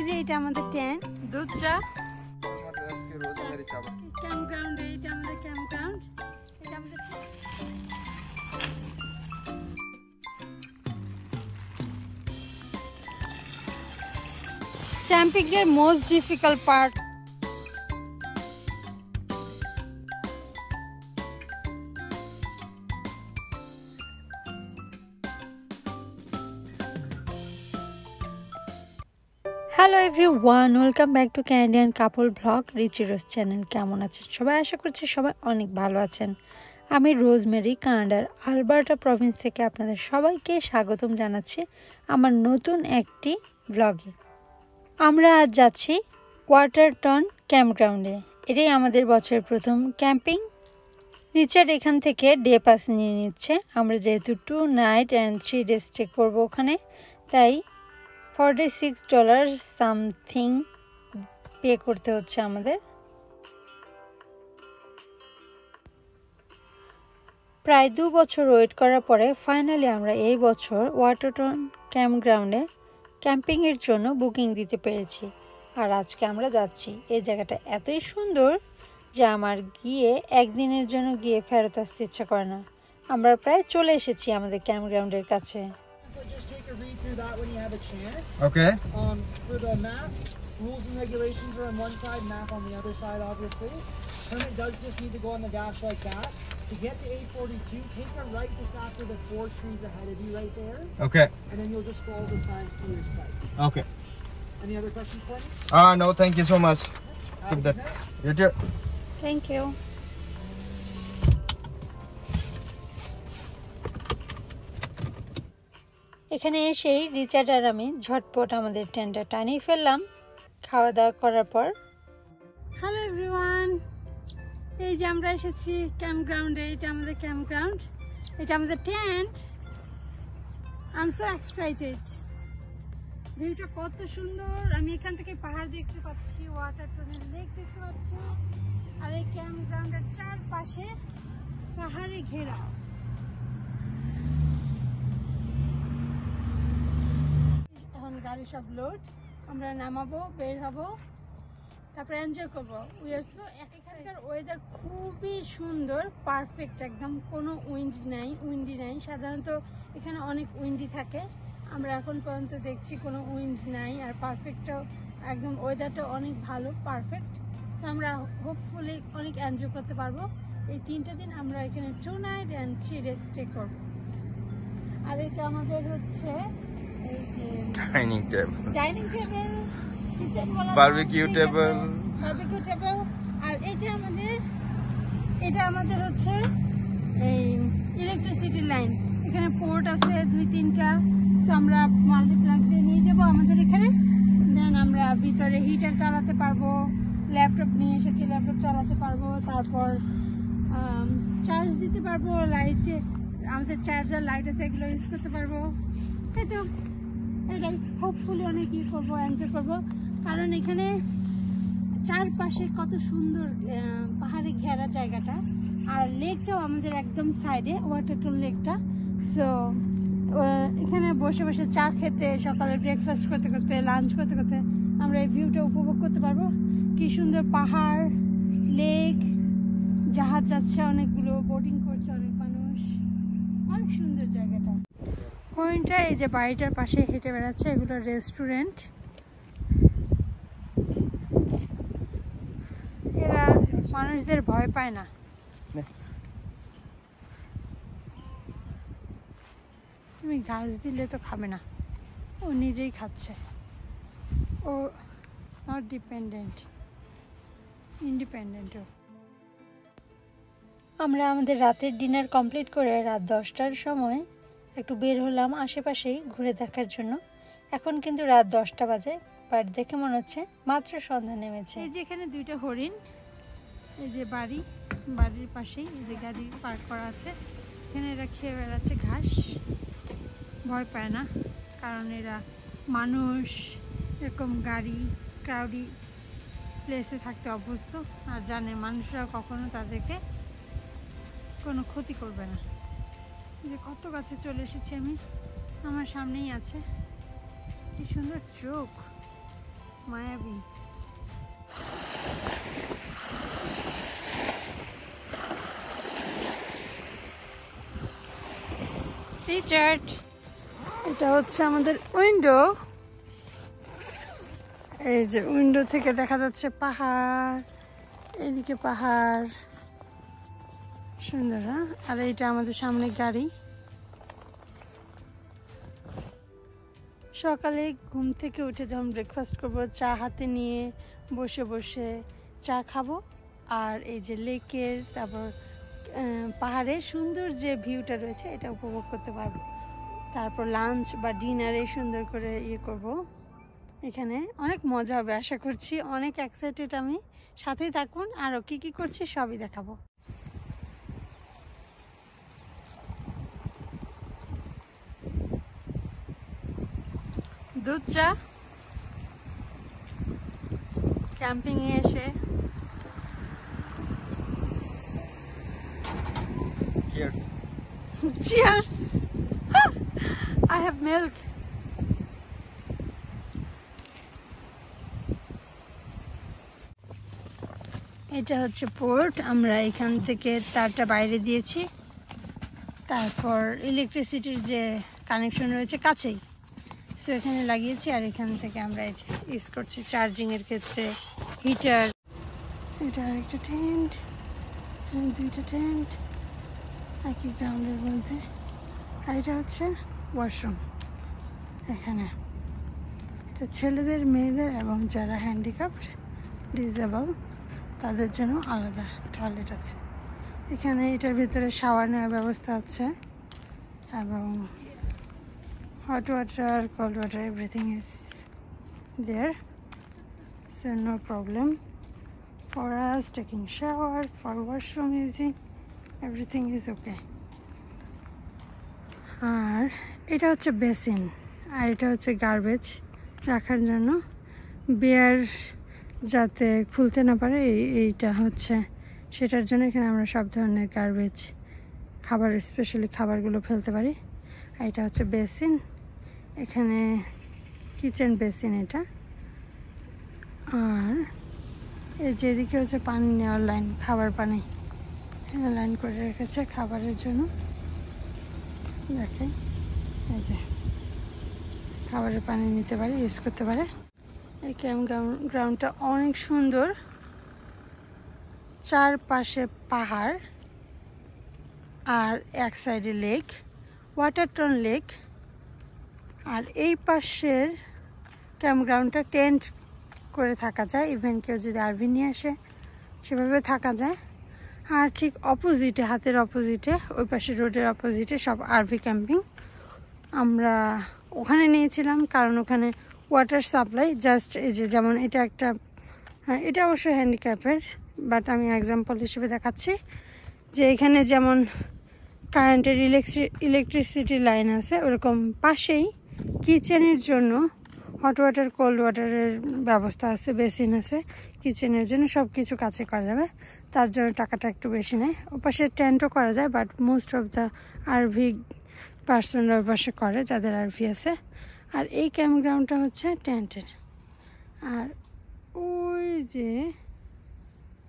এই যে এটা আমাদের টেন্ট, দুধ চা, আমাদের আজকে রোজমেরি চা। ক্যাম্পগ্রাউন্ড, এটা আমাদের ক্যাম্পগ্রাউন্ড, এটা আমাদের ক্যাম্পিং এর most difficult part. Hello everyone, welcome back to Canadian couple blog Richie Rose channel. কেমন আছেন সবাই? আশা করছি সবাই অনেক ভালো আছেন। আমি রোজমেরি, কানাডার আলবার্টা প্রভিন্স থেকে আপনাদের সবাইকে স্বাগতম জানাচ্ছি আমার নতুন একটি ব্লগে। আমরা আজ যাচ্ছি ওয়াটারটন ক্যাম্পগ্রাউন্ডে। এটাই আমাদের বছরের প্রথম ক্যাম্পিং। রিচার্ড এখান থেকে ডে পাস নিয়ে নিচ্ছে। আমরা যেহেতু 2 নাইট অ্যান্ড 3 ডে স্টে করবো ওখানে, তাই $46 সামথিং পে করতে হচ্ছে আমাদের। প্রায় 2 বছর ওয়েট করার পরে ফাইনালি আমরা এই বছর ওয়াটারটন ক্যাম্পগ্রাউন্ডে ক্যাম্পিংয়ের জন্য বুকিং দিতে পেরেছি। আর আজকে আমরা যাচ্ছি। এই জায়গাটা এতই সুন্দর যে আমার গিয়ে একদিনের জন্য গিয়ে ফেরত আসতে ইচ্ছা করে না। আমরা প্রায় চলে এসেছি আমাদের ক্যাম্পগ্রাউন্ডের কাছে। Just take a read through that when you have a chance. Okay. For the map, rules and regulations are on one side, map on the other side, obviously. Permit does just need to go on the dash like that. To get to 842, take a right just after the 4 trees ahead of you right there. Okay. And then you'll just follow the signs to your site. Okay. Any other questions for me? No, thank you so much. Have a good night. You too. Thank you. এখানে এসেই Richard আর আমি ঝটপট আমাদের টেন্টটা টানিয়ে ফেললাম খাওয়া দাওয়া করার পর। হ্যালো এভরিওয়ান, এই যে আমরা এসেছি ক্যাম্পগ্রাউন্ডে। এটা আমাদের ক্যাম্পগ্রাউন্ড, এটা আমাদের tent. I am so excited. ভিউটা কত সুন্দর! আমি এখান থেকে পাহাড় দেখতে পাচ্ছি, ওয়াটারটনের লেক দেখতে পাচ্ছি, আর এই ক্যাম্পগ্রাউন্ডের চারপাশে পাহাড়ে ঘেরা। এখন গাড়ি সব লোড, আমরা নামাবো, বের হবো, তারপরে এনজয় করবো। এখানকার ওয়েদার খুবই সুন্দর, পারফেক্ট একদম, কোনো উইন্ডি নাই। সাধারণত এখানে অনেক উইন্ডি থাকে, আমরা এখন পর্যন্ত দেখছি কোনো উইন্ড নাই। আর পারফেক্টটাও একদম, ওয়েদারটা অনেক ভালো, পারফেক্ট। তো আমরা হোপফুলি অনেক এনজয় করতে পারবো। এই 3টা দিন আমরা এখানে 2 নাইট অ্যান্ড 3 ডে স্টে করবো। আর এটা আমাদের হচ্ছে এই যে Dining table. Dining table, kitchen বলা, Barbecue table. Barbecue table. আর এটা আমাদের হচ্ছে এই ইলেকট্রিসিটি লাইন। এখানে পোর্ট আছে 2-3টা, সো আমরা মাল্টিপ্লাগ দিয়ে নিয়ে যাবো আমাদের এখানে। দেন আমরা ভিতরে হিটার চালাতে পারবো, ল্যাপটপ নিয়ে এসেছি, ল্যাপটপ চালাতে পারবো, তারপর চার্জ দিতে পারবো, লাইটে আমাদের চার্জার লাইট আছে, এগুলো ইউজ করতে পারবো। তাই তো এটাই হোপফুলি অনেক করবো, এনজয় করবো। কারণ এখানে চারপাশে কত সুন্দর পাহাড়ে ঘেরা জায়গাটা, আর লেকটাও আমাদের একদম সাইডে, ওয়াটারটন লেকটা। সো এখানে বসে বসে চা খেতে, সকালে ব্রেকফাস্ট করতে করতে, লাঞ্চ করতে করতে আমরা এই ভিউটা উপভোগ করতে পারবো। কি সুন্দর পাহাড়, লেক, জাহাজ যাচ্ছে অনেকগুলো, বোটিং করছে অনেক মানুষ, অনেক সুন্দর জায়গাটা। পয়েন্টটা এই যে বাড়িটার পাশে হেঁটে বেড়াচ্ছে, এগুলো রেস্টুরেন্ট। এরা মানুষদের ভয় পায় না। তুমি ঘাস দিলে তো খাবে না, ও নিজেই খাচ্ছে। ও নট ডিপেন্ডেন্ট, ইন্ডিপেন্ডেন্ট। আমরা আমাদের রাতের ডিনার কমপ্লিট করে রাত 10টার সময় একটু বের হলাম আশেপাশেই ঘুরে দেখার জন্য। এখন কিন্তু রাত 10টা বাজে, বাট দেখে মনে হচ্ছে মাত্র সন্ধ্যা নেমেছে। এই যে এখানে 2টা হরিণ, এই যে বাড়ির পাশেই এই যে গাড়ি পার্ক করা আছে, এখানে এরা খেয়ে বেড়াচ্ছে ঘাস। ভয় পায় না, কারণ এরা মানুষ এরকম গাড়ি ক্রাউডি প্লেসে থাকতে অভ্যস্ত, আর জানে মানুষরা কখনো তাদেরকে কোনো ক্ষতি করবে না। যে কত কাছে চলে এসেছি আমি, আমার সামনেই আছে। কি সুন্দর চোখ, মায়াবী। রিচার্ড, এটা হচ্ছে আমাদের উইন্ডো। এই যে উইন্ডো থেকে দেখা যাচ্ছে পাহাড়, এদিকে পাহাড়, সুন্দর। হ্যাঁ, আর এইটা আমাদের সামনে গাড়ি। সকালে ঘুম থেকে উঠে যখন ব্রেকফাস্ট করবো, চা হাতে নিয়ে বসে বসে চা খাবো, আর এই যে লেকের, তারপর পাহাড়ের সুন্দর যে ভিউটা রয়েছে এটা উপভোগ করতে পারবো। তারপর লাঞ্চ বা ডিনারে সুন্দর করে ইয়ে করব। এখানে অনেক মজা হবে আশা করছি, অনেক এক্সাইটেড আমি। সাথেই থাকুন, আরও কি কি করছি সবই দেখাবো। দুধ চা ক্যাম্পিংয়ে এসে। Cheers. Cheers! I have milk. এটা হচ্ছে পোর্ট। আমরা এখান থেকে তারটা বাইরে দিয়েছি, তারপর ইলেকট্রিসিটির যে কানেকশন রয়েছে কাছেই, সো এখানে লাগিয়েছি। আর এখান থেকে আমরা ইউজ করছি চার্জিংয়ের ক্ষেত্রে হিটার। এটা আরেকটা টেন্ট, দুইটা টেন্ট একই গ্রাউন্ডের মধ্যে। আর এটা হচ্ছে ওয়াশরুম। এখানে এটা ছেলেদের, মেয়েদের এবং যারা হ্যান্ডিক্যাপড, ডিসেবল, তাদের জন্য আলাদা টয়লেট আছে। এখানে এটার ভিতরে শাওয়ার নেওয়ার ব্যবস্থা আছে, এবং hot water, cold water, everything is there, so no problem for us taking shower, for washroom using, everything is okay. আর এটা হচ্ছে বেসিন, আর এটা হচ্ছে গার্বেজ রাখার জন্য, বিয়ার যাতে খুলতে না পারে এইটা হচ্ছে সেটার জন্য। এখানে আমরা সব ধরনের গার্বেজ, খাবার, স্পেশালি খাবারগুলো ফেলতে পারি। আর এটা হচ্ছে বেসিন, এখানে কিচেন বেসিন এটা। আর এই যেদিকে হচ্ছে পানি নেওয়ার লাইন, খাবার পানি লাইন করে রেখেছে খাবারের জন্য। দেখেন এই যে খাবারের পানি নিতে পারে, ইউজ করতে পারে। এই ক্যাম্প গ্রাউন্ডটা অনেক সুন্দর, চারপাশে পাহাড় আর এক সাইডে লেক, ওয়াটারটন লেক। আর এই পাশের ক্যাম্প গ্রাউন্ডটা টেন্ট করে থাকা যায়, ইভেন কেউ যদি আরভি নিয়ে আসে সেভাবে থাকা যায়। আর ঠিক অপোজিটে, হাতের অপোজিটে, ওই পাশে রোডের অপোজিটে সব আরভি ক্যাম্পিং। আমরা ওখানে নিয়েছিলাম কারণ ওখানে ওয়াটার সাপ্লাই জাস্ট এই যে, যেমন এটা একটা, এটা অবশ্য হ্যান্ডিক্যাপের, বাট আমি এক্সাম্পল হিসেবে দেখাচ্ছি যে এখানে যেমন কারেন্টের ইলেকট্রিসিটি লাইন আছে, ওরকম পাশেই কিচেনের জন্য হট ওয়াটার, কোল্ড ওয়াটারের ব্যবস্থা আছে, বেসিন আছে কিচেনের জন্য, সব কিছু কাছে করা যাবে। তার জন্য টাকাটা একটু বেশি নেয়। ওপাশে টেন্টও করা যায়, but most of the RV পার্সনরা ওই পাশে করে যাদের আরভি আছে। আর এই ক্যাম্প গ্রাউন্ডটা হচ্ছে টেন্টেড। আর ওই যে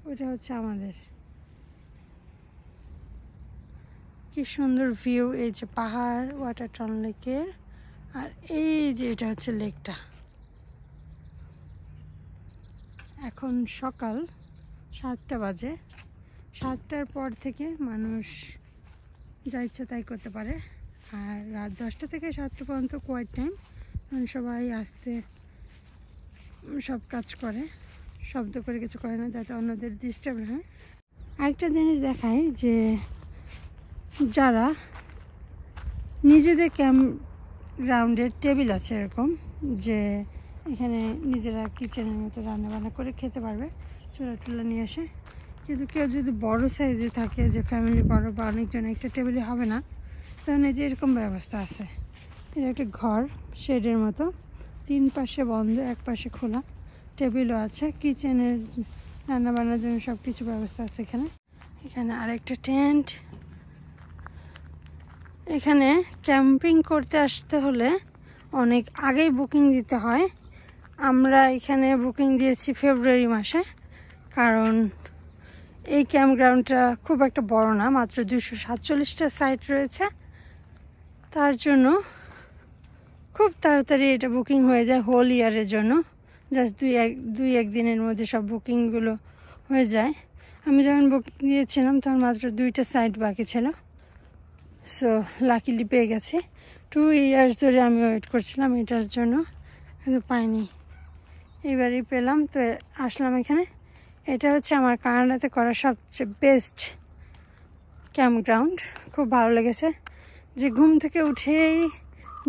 ওইটা হচ্ছে আমাদের, কি সুন্দর ভিউ, এই যে পাহাড়, ওয়াটারটন লেকের। আর এই যে এটা হচ্ছে লেকটা। এখন সকাল 7টা বাজে, 7টার পর থেকে মানুষ যা ইচ্ছা তাই করতে পারে। আর রাত 10টা থেকে 7টা পর্যন্ত কোয়াইট টাইম, তখন সবাই আসতে সব কাজ করে, শব্দ করে কিছু করে না যাতে অন্যদের ডিস্টার্ব না হয়। আরেকটা জিনিস দেখায় যে যারা নিজেদের ক্যাম্প গ্রাউন্ডের টেবিল আছে এরকম, যে এখানে নিজেরা কিচেনের মতো রান্নাবান্না করে খেতে পারবে, চুলা টুলা নিয়ে আসে। কিন্তু কেউ যদি বড় সাইজে থাকে, যে ফ্যামিলি বড় বা অনেকজন একটা টেবিলে হবে না, তাহলে যে এরকম ব্যবস্থা আছে। এটা একটা ঘর, শেডের মতো, 3 পাশে বন্ধ, এক পাশে খোলা, টেবিলও আছে, কিচেনের রান্নাবান্নার জন্য সব কিছু ব্যবস্থা আছে এখানে। এখানে আরেকটা টেন্ট। এখানে ক্যাম্পিং করতে আসতে হলে অনেক আগেই বুকিং দিতে হয়। আমরা এখানে বুকিং দিয়েছি ফেব্রুয়ারি মাসে, কারণ এই ক্যাম্পগ্রাউন্ডটা খুব একটা বড় না, মাত্র 247টা সাইট রয়েছে। তার জন্য খুব তাড়াতাড়ি এটা বুকিং হয়ে যায় হোল ইয়ারের জন্য। জাস্ট দুই এক দিনের মধ্যে সব বুকিংগুলো হয়ে যায়। আমি যখন বুকিং দিয়েছিলাম তখন মাত্র 2টা সাইট বাকি ছিল, সো লাকিলি পেয়ে গেছি। 2 ইয়ার্স ধরে আমি ওয়েট করছিলাম এটার জন্য, কিন্তু পাইনি, এবারই পেলাম। তো আসলাম এখানে। এটা হচ্ছে আমার কানাডাতে করা সবচেয়ে বেস্ট ক্যাম্পগ্রাউন্ড। খুব ভালো লেগেছে যে ঘুম থেকে উঠেই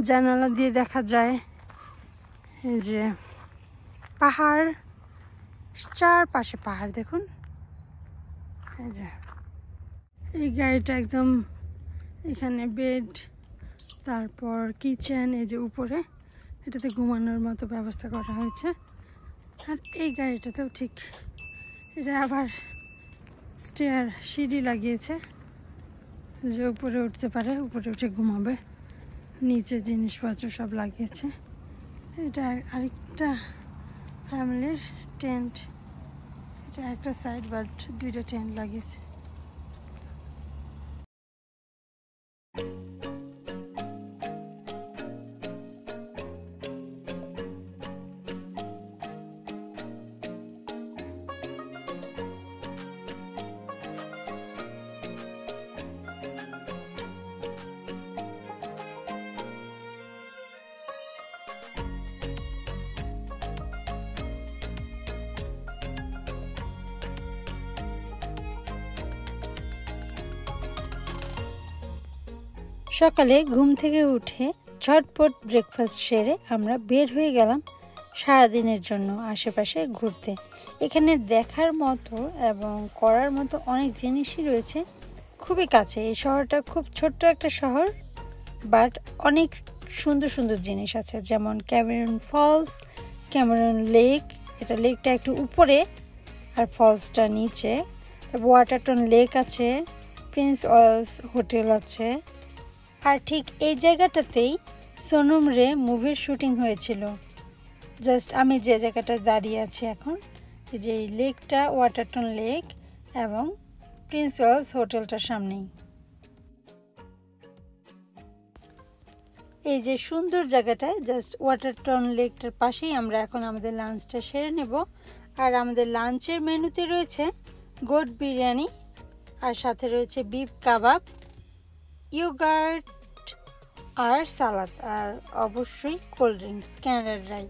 জানালা দিয়ে দেখা যায় এই যে পাহাড়, চারপাশে পাহাড়। দেখুন এই যে এই গাড়িটা একদম, এখানে বেড, তারপর কিচেন, এই যে উপরে এটাতে ঘুমানোর মতো ব্যবস্থা করা হয়েছে। আর এই গাড়িটাতেও ঠিক, এটা আবার স্টেয়ার, সিঁড়ি লাগিয়েছে যে উপরে উঠতে পারে, উপরে উঠে ঘুমাবে। নিচে জিনিসপত্র সব লাগিয়েছে। এটা আরেকটা ফ্যামিলির টেন্ট, এটা একটা সাইড বাট 2টা টেন্ট লাগিয়েছে। সকালে ঘুম থেকে উঠে ঝটপট ব্রেকফাস্ট সেরে আমরা বের হয়ে গেলাম সারাদিনের জন্য আশেপাশে ঘুরতে। এখানে দেখার মতো এবং করার মতো অনেক জিনিসই রয়েছে খুবই কাছে। এই শহরটা খুব ছোট্ট একটা শহর, বাট অনেক সুন্দর সুন্দর জিনিস আছে, যেমন ক্যামেরন ফলস, ক্যামেরন লেক, এটা লেকটা একটু উপরে আর ফলসটা নিচে। ওয়াটারটন লেক আছে, প্রিন্স ওয়েলস হোটেল আছে। আর ঠিক এই জায়গাটাতেই সোনম রে মুভির শুটিং হয়েছিল। জাস্ট আমি যে জায়গাটায় দাঁড়িয়ে আছি এখন, এই যে এই লেকটা ওয়াটারটন লেক এবং প্রিন্স ওয়েলস হোটেলটার সামনেই। এই যে সুন্দর জায়গাটায় জাস্ট ওয়াটারটন লেকটার পাশেই আমরা এখন আমাদের লাঞ্চটা সেরে নেব। আর আমাদের লাঞ্চের মেনুতে রয়েছে গোট বিরিয়ানি, আর সাথে রয়েছে বিফ কাবাব, ইয়োগার্ট আর সালাদ, আর অবশ্যই কোল্ড ড্রিঙ্কস, ক্যানাডা ড্রাই।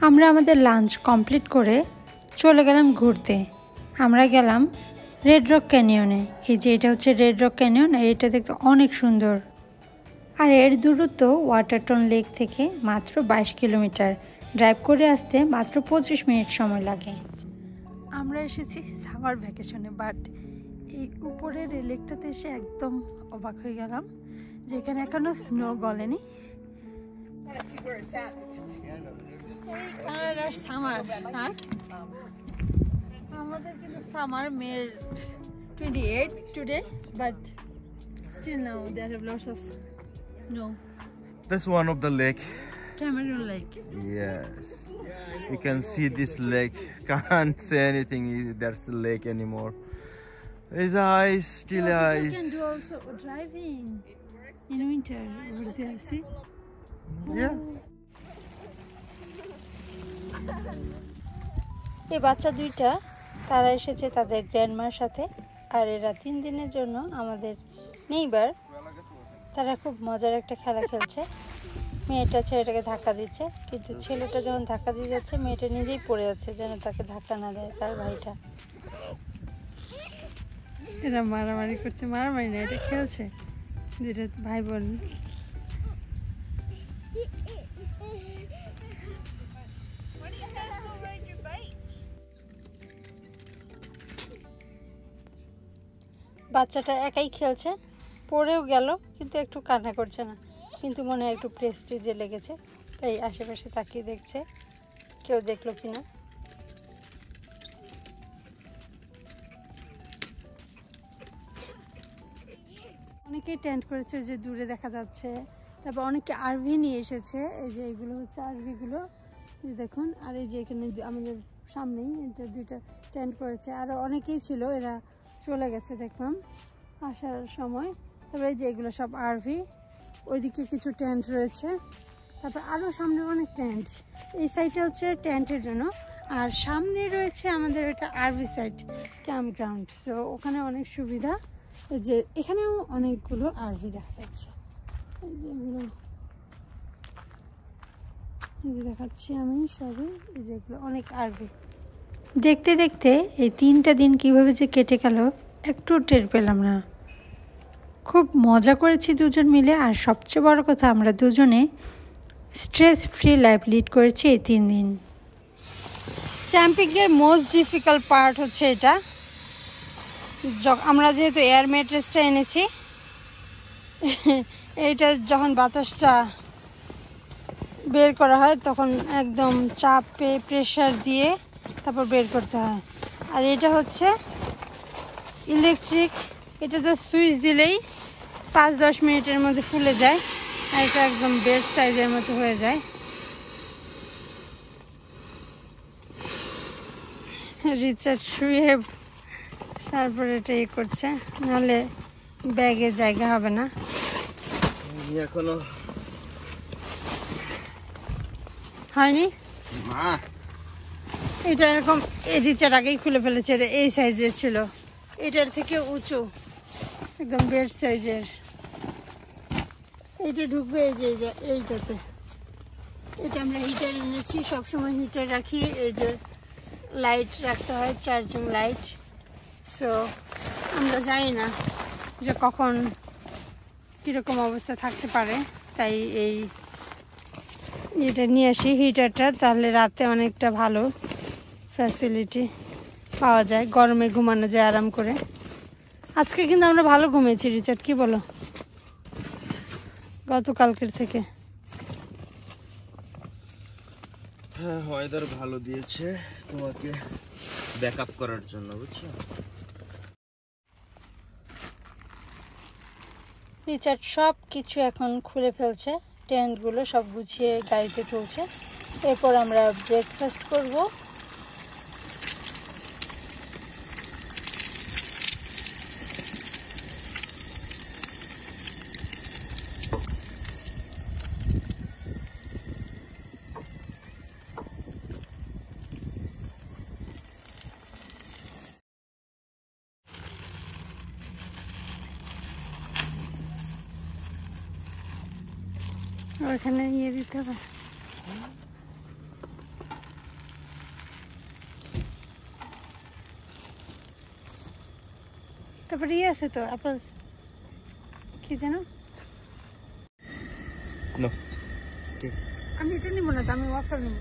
আমরা আমাদের লাঞ্চ কমপ্লিট করে চলে গেলাম ঘুরতে। আমরা গেলাম রেড রক ক্যানিয়নে। এই যে এটা হচ্ছে রেড রক ক্যানিয়ন, আর এটা দেখতে অনেক সুন্দর। আর এর দূরত্ব ওয়াটারটন লেক থেকে মাত্র 22 কিলোমিটার। ড্রাইভ করে আসতে মাত্র 25 মিনিট সময় লাগে। আমরা এসেছি সামার ভ্যাকেশনে, বাট এই উপরের এই লেকটাতে এসে একদম অবাক হয়ে গেলাম, যেখানে এখনো স্নো গলেনি। সামার, হ্যাঁ আমাদের কিন্তু summer May 28 today, but still now there are lots of snow. That's one of the lake. Cameron Lake. Yes. You can see this lake. Can't say anything. There's a lake anymore. There's ice, still ice. You can do also driving in winter over there. See? Yeah. এই বাচ্চা দুইটা তারা এসেছে তাদের গ্র্যান্ডমার সাথে, আর এরা 3 দিনের জন্য আমাদের নেইবার। তারা খুব মজার একটা খেলা খেলছে। মেয়েটা ছেলেটাকে ধাক্কা দিচ্ছে, কিন্তু ছেলেটা যখন ধাক্কা দিয়ে যাচ্ছে মেয়েটা নিজেই পড়ে যাচ্ছে, যেন তাকে ধাক্কা না দেয় তার ভাইটা। এরা মারামারি করছে, মারামারি না, এটা খেলছে দুইটা ভাই বোন। বাচ্চাটা একাই খেলছে, পড়েও গেল কিন্তু একটু কান্না করছে না, কিন্তু মনে হয় একটু প্রেস্টিজে লেগেছে, তাই আশেপাশে তাকিয়ে দেখছে কেউ দেখলো কিনা। অনেকেই টেন্ট করেছে যে দূরে দেখা যাচ্ছে, তারপর অনেকে আরভি নিয়ে এসেছে, এই যে এগুলো হচ্ছে আরভিগুলো দেখুন। আর এই যে এখানে আমাদের সামনেই এটা দুইটা টেন্ট করেছে, আরও অনেকেই ছিল, এরা চলে গেছে দেখলাম আসার সময়। তারপরে এই যে এগুলো সব আরভি, ওইদিকে কিছু টেন্ট রয়েছে, তারপর আরও সামনে অনেক টেন্ট। এই সাইডটা হচ্ছে টেন্টের জন্য, আর সামনে রয়েছে আমাদের এটা RV site, camp ground. So ওখানে অনেক সুবিধা। এই যে এখানেও অনেকগুলো আরভি দেখা যাচ্ছে, এই যে এগুলো এই যে দেখাচ্ছি আমি সবই, এই যে এগুলো অনেক আরভি। দেখতে দেখতে এই 3টা দিন কিভাবে যে কেটে গেল একটু টের পেলাম না। খুব মজা করেছি দুজন মিলে, আর সবচেয়ে বড় কথা আমরা দুজনে স্ট্রেস ফ্রি লাইফ লিড করেছি এই 3 দিন। ক্যাম্পিংয়ের মোস্ট ডিফিকাল্ট পার্ট হচ্ছে এটা, আমরা যেহেতু এয়ার ম্যাট্রেসটা এনেছি, এইটা যখন বাতাসটা বের করা হয় তখন একদম চাপে প্রেসার দিয়ে তারপর বের করতে হয়। আর এটা হচ্ছে ইলেকট্রিক, এটা জাস্ট সুইচ দিলেই 5-10 মিনিটের মধ্যে ফুলে যায়, আর এটা একদম বেড সাইজের মতো হয়ে যায়। রিচার্ড শুয়ে তারপরে এটা ইয়ে করছে, নাহলে ব্যাগে জায়গা হবে না। এখনো হয়নি, এটা এরকম রিচার্ড আগেই খুলে ফেলেছে, এটা এই সাইজের ছিল, এটার থেকে উঁচু একদম বেড সাইজের। এইটা ঢুকবে এই যে এইটাতে, এটা আমরা হিটার এনেছি, সবসময় হিটার রাখি, এই যে লাইট রাখতে হয়, চার্জিং লাইট। সো আমরা জানি না যে কখন কীরকম অবস্থা থাকতে পারে, তাই এই এটা নিয়ে আসি হিটারটা, তাহলে রাতে অনেকটা ভালো ফ্যাসিলিটি পাওয়া যায়, গরমে ঘুমানো যায় আরাম করে। আজকে কিন্তু আমরা ভালো ঘুমিয়েছি রিচার্ড, কি বলো, গতকালকের থেকে? হ্যাঁ, ওয়েদার ভালো দিয়েছে তোমাকে ব্যাকআপ করার জন্য, বুঝছো? রিচার্ড সব কিছু এখন খুলে ফেলছে, টেন্টগুলো সব গুছিয়ে গাড়িতে তুলছে। এরপর আমরা ব্রেকফাস্ট করব। ওখানে নিয়ে দিতে হবে, তারপরে ইয়ে আছে তো অ্যাপেল, কি যেন, আমি এটা নিব না তো, আমি ওয়াফার নিব।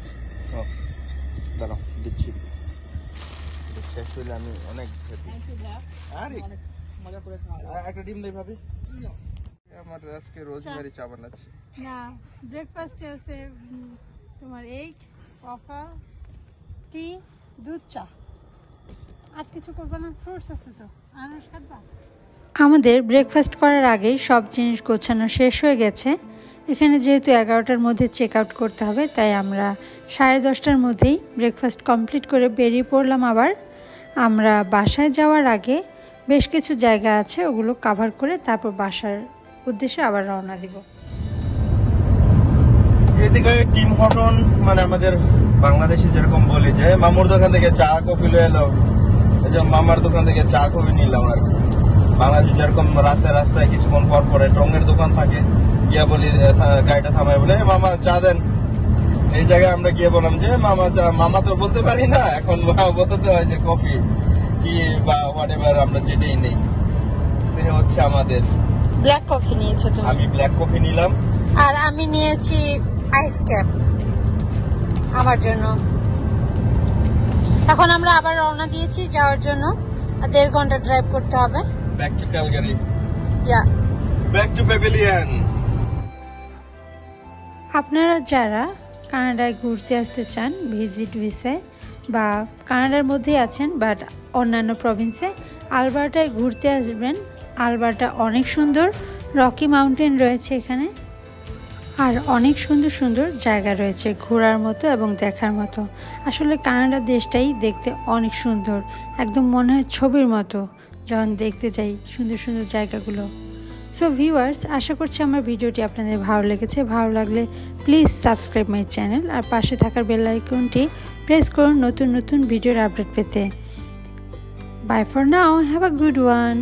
দাঁড়াও দিচ্ছি, আমি অনেক মজা করে একটা ডিম দেই ভাবি, আমার আজকে রোজমেরি চা বানাচ্ছি। না, ব্রেকফাস্টে আছে তোমার এগ, ওয়াফা, টি, দুধ চা, আর কিছু করবে না? ফ্রুটস আছে তো, আনারস কাটবা? আমাদের ব্রেকফাস্ট করার আগেই সব জিনিস গোছানো শেষ হয়ে গেছে। এখানে যেহেতু 11টার মধ্যে চেক আউট করতে হবে, তাই আমরা 10:30টার মধ্যেই ব্রেকফাস্ট কমপ্লিট করে বেরিয়ে পড়লাম। আবার আমরা বাসায় যাওয়ার আগে বেশ কিছু জায়গা আছে, ওগুলো কভার করে তারপর বাসার উদ্দেশ্যে আবার রওনা দিব। এদিকে টিম হটন, মানে আমাদের বাংলাদেশে যেরকম বলি যে মামুর দোকান থেকে চা কফি লয়ে এলো, এই যে মামার দোকান থেকে চা কফি নিলাম আর কি। বাংলাদেশে যেরকম রাস্তায় রাস্তায় কিছুক্ষণ পর পরে টঙ্গের দোকান থাকে, গিয়া বলি গাড়িটা থামায় বলে মামা চা দেন। এই জায়গায় আমরা গিয়ে বললাম যে মামা চা, মামা তো বলতে পারি না, এখন বলতে হয় যে কফি কি বা হোয়াট এভার, আমরা যেটাই নেই। হচ্ছে আমাদের ব্ল্যাক কফি নিয়েছো তুমি? আমি ব্ল্যাক কফি নিলাম, আর আমি নিয়েছি আইস ক্যাপ আমার জন্য। এখন আমরা আবার রওনা দিয়েছি যাওয়ার জন্য, 1.5 ঘন্টা ড্রাইভ করতে হবে। back to Calgary. Yeah. Back to Pavilion. আপনারা যারা কানাডায় ঘুরতে আসতে চান ভিজিট ভিসায় বা কানাডার মধ্যেই আছেন বাট অন্যান্য প্রভিন্সে আলবার্টায় ঘুরতে আসবেন। আলবার্টা অনেক সুন্দর, রকি মাউন্টেন রয়েছে এখানে, আর অনেক সুন্দর সুন্দর জায়গা রয়েছে ঘোরার মতো এবং দেখার মতো। আসলে কানাডা দেশটাই দেখতে অনেক সুন্দর, একদম মনে হয় ছবির মতো যখন দেখতে যাই সুন্দর সুন্দর জায়গাগুলো। সো ভিউয়ার্স, আশা করছি আমার ভিডিওটি আপনাদের ভালো লেগেছে। ভালো লাগলে প্লিজ সাবস্ক্রাইব মাই চ্যানেল আর পাশে থাকার বেল আইকনটি প্রেস করুন নতুন নতুন ভিডিওর আপডেট পেতে। Bye for now, have a good one.